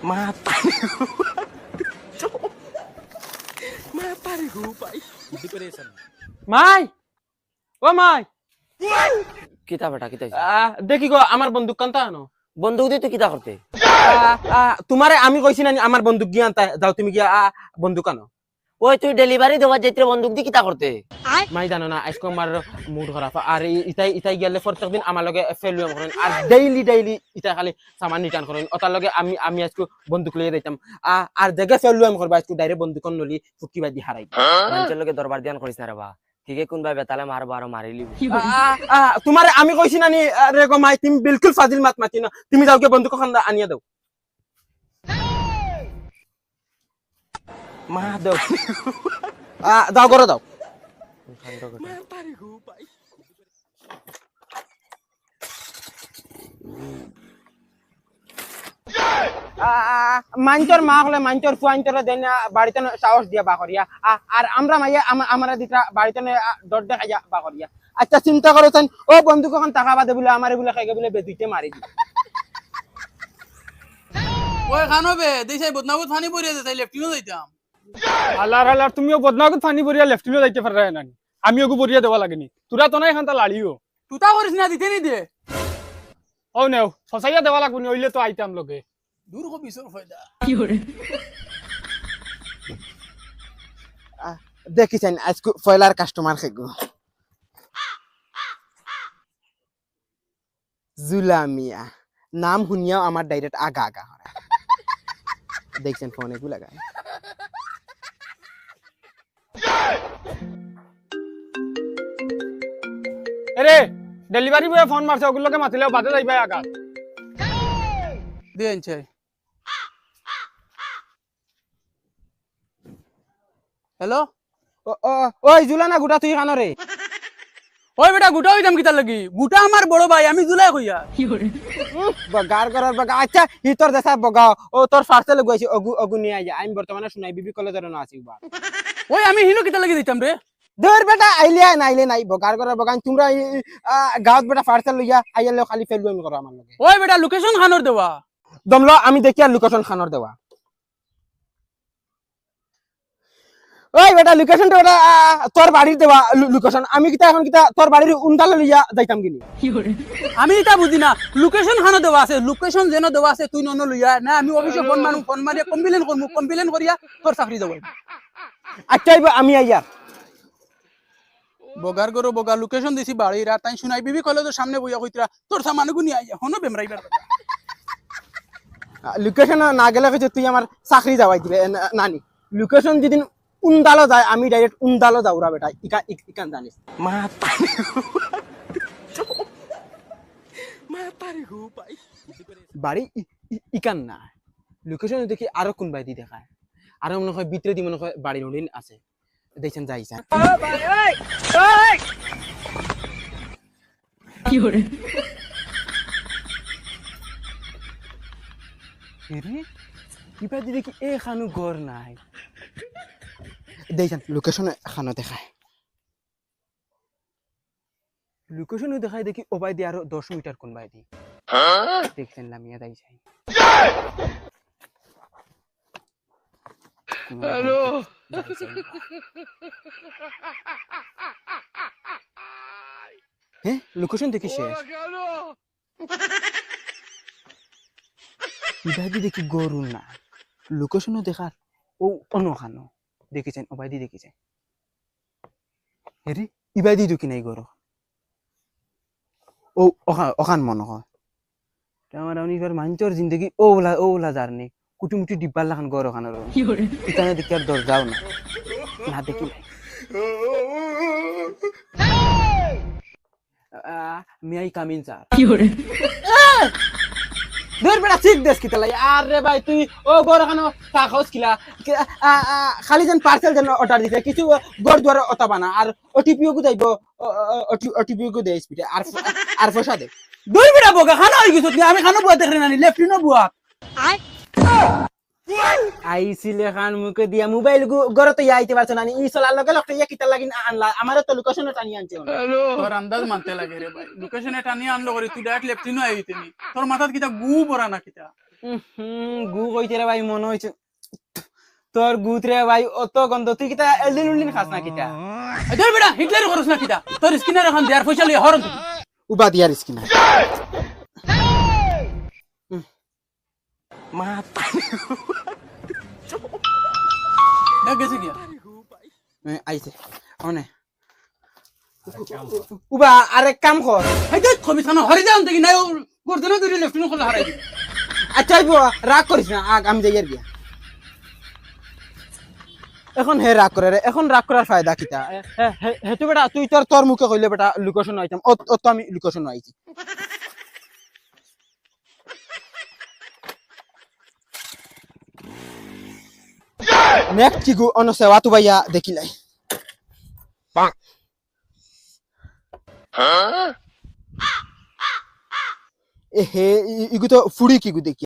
Matari matari হুপাই depression মাই ও মাই কিতা বেটা কিতা দেখি গো আমার বন্দুক কান্তা আনো বন্দুক দিয়ে তুই কিতা করতে তোমারে আমি কইছি না আমার বন্দুক গিয়ে আনতা যাও তুমি গিয়া বন্দুক আনো ওই তুই ডেলিভারি দেওয়া যেতে বন্দুক দিয়ে কিতা করতে মাই জানো না আজকে আমার মুড খারাপ আর ইতাই গেলে প্রত্যেকদিন আমার লগে ফেলুয়াম করেন আর ডেইলি ইতা খালি সামান রিটার্ন করেন ওটার লগে আমি আজকে বন্দুক লইয়া যাইতাম আর জায়গা ফেলুয়াম করবা আজকে ডাইরেক্ট বন্দুক নলি ফুটকি বাজি হারাই মানুষের লোকে দরবার দিয়ান করিস না রে বা ঠিকই কোন ভাই বেতালে মারবো আর মারিলি তোমারে আমি কইছি না নি রে গো মাই তুমি বিলকুল ফাজিল মাত মাতি না তুমি যাও গিয়ে বন্দুক খান আনিয়া দাও মা দাও দাও করে দাও মাঞ্চর মা হলে মাঞ্চর ফুয়াঞ্চরে দেন বাড়িতে সাহস দিয়া বা করিয়া আর আমরা মাইয়া আমার দিকরা বাড়িতে ডর দেখাইয়া বা করিয়া আচ্ছা চিন্তা করেছেন ও বন্ধুক এখন টাকা বাদে বলে আমার বলে খাইগে বলে বেদিতে মারি দি ওই খানবে দেশাই বদনাবত ফানি পড়িয়ে দে তাই লেফটিনো যাইতাম আল্লাহ তুমিও বদনাগত ফানি বরিয়া লেফটিনো যাইতে পারে না আমিও গো বরিয়া দেওয়া লাগেনি তোরা তো নাই খান্তা লাড়িও তুতা করিস না দিতে নি দে ও নেও ফসাইয়া দেওয়া লাগবনি হইলে তো আইতাম লগে দূর হো বিসর ফায়দা দেখিছেন আজকে ফয়লার কাস্টমার খেগো জুলামিয়া নাম শুনিয়াও আমার ডাইরেক্ট আগা আগা হয় দেখছেন ফোনে গুলা গায় এরে ডেলিভারি বয় ফোন মারছে ওগুলোকে মাতিলেও বাদে যাইবা আকাশ দে আনছে হ্যালো ওই জুলানা গুটা তুই কানরে ওই বেটা গুটা হইতাম কিতা লাগি গুটা আমার বড় ভাই আমি জুলাই কইয়া বগার করার বগা আচ্ছা ই তোর দেশা বগা ও তোর ফার্সেল গইছি অগু নিয়ে আইয়া আমি বর্তমানে শুনাই বিবি কলেজের না আছি বা ওই আমি হিনো কিতা লাগি দিতাম রে দূর বেটা আইলিয়া নাইলে নাই বগার করার বগা তোমরা গাঁত বেটা ফার্সেল লইয়া আইলে খালি ফেলবো আমি করো আমার লগে ওই বেটা লোকেশন খানোর দেওয়া দমলো আমি দেখি আর লোকেশন খানোর দেওয়া ওই বেটা লোকেশনটা বেটা তোর বাড়ির দেওয়া লোকেশন আমি কিতা এখন কিতা তোর বাড়ির উন্দালে লইয়া যাইতাম কিনি আমি এটা বুঝি না লোকেশন খানো দেওয়া আছে লোকেশন যেন দেওয়া আছে তুই নন লইয়া না আমি অফিসে ফোন মারিয়া কমপ্লেন করিয়া তোর চাকরি যাব আচ্ছা আমি আইয়া বগার গরো বগা লোকেশন দিছি বাড়ির আর তাই শুনাই বিবি কলেজের সামনে বইয়া কইতরা তোর সামানগু নিয়ে আইয়া হনো বেমরাইবার লোকেশন না গেলে হচ্ছে তুই আমার চাকরি যাওয়াই দিবে নানি লোকেশন যেদিন উন্দালো যায় আমি ডাইরেক্ট উন্দালো যাওরা বেটা ইকান জানিস বাড়ি ইকান না লোকেশন দেখি আরো কোন বাই দি দেখায় আরো মনে হয় ভিতরে দি মনে হয় বাড়ির ওদিন আছে দেখছেন যাইছেন কিবা দি দেখি এখানো ঘর নাই দেখছেন লোকেশন এখানো দেখায় লোকেশন দেখায় দেখি ওবাই দি আরো 10 মিটার কোন বাই দি দেখছেন লামিয়া দাই যাই হ্যালো হ্যাঁ লোকেশন দেখি শেষ ইবাদি দেখি গরু না লোকেশনও দেখার ও অনখানো দেখেছেন ওবাইদি দেখেছেন হেরি ইবাদি দুকি নাই গরু ও ওখান মনে হয় আমার এবার মানুষের জিন্দগি ওলা জার্নি কুটিমুটি ডিব্বার লাখান গরু খানোর এখানে দেখি আর দরজাও না না দেখি may I come in sir দূর বেটা ঠিক দেশ কিতা লাই আরে ভাই তুই ও গরু খানো কাগজ কিলা খালি যেন পার্সেল যেন অর্ডার দিতে কিছু গর দুয়ার অতাবা না আর ওটিপিও কো যাইব ওটিপিও কো দেই স্পিডে আর পয়সা দে দুই বেটা বগা খানো হই গেছ তুই আমি খানো বুয়া দেখরে নানি লেফটিনো বুয়া আইছিলে খান মুকে দিয়া মোবাইল গরতে আইতে পারছ না ই চলার লগে লগে ইয়া কিতা লাগিন আনলা আমারে তো লোকেশনে টানি আনছে তোর আন্দাজ মানতে লাগে রে ভাই লোকেশনে টানি আনলো করে তুই ডাইরেক্ট লেফটিনো আইতেনি তোর মাথাত কিটা গু পড়া না কিটা গু কইতে রে ভাই মনে হইছে তোর গুত রে ভাই অত গন্ধ তুই কিতা এলদিন উলদিন খাস না কিতা ধর বেটা হিটলার করছ না কিতা তোর স্কিনার এখন দেয়ার পয়সা লই হরন উবা দিয়ার স্কিন দেখ গেছে কি আইছে অনে উবা আরে কাম কর হাই দেখ খবি থানা হরি যাও দেখি নাই গর্দনা ধরে লেফটিন খোলা হারাই দি আচ্ছা রাগ করিস না আগ আমি যাই আর গিয়া এখন হে রাগ করে রে এখন রাগ করার ফায়দা কিতা হেতু বেটা তুই তোর মুখে কইলে বেটা লোকেশন আইতাম ও তো আমি লোকেশন আইছি নেক্সট কি গো অন সেবা তু ভাইয়া দেখিলাই এ হে ইগু তো ফুড়ি কি গু দেখি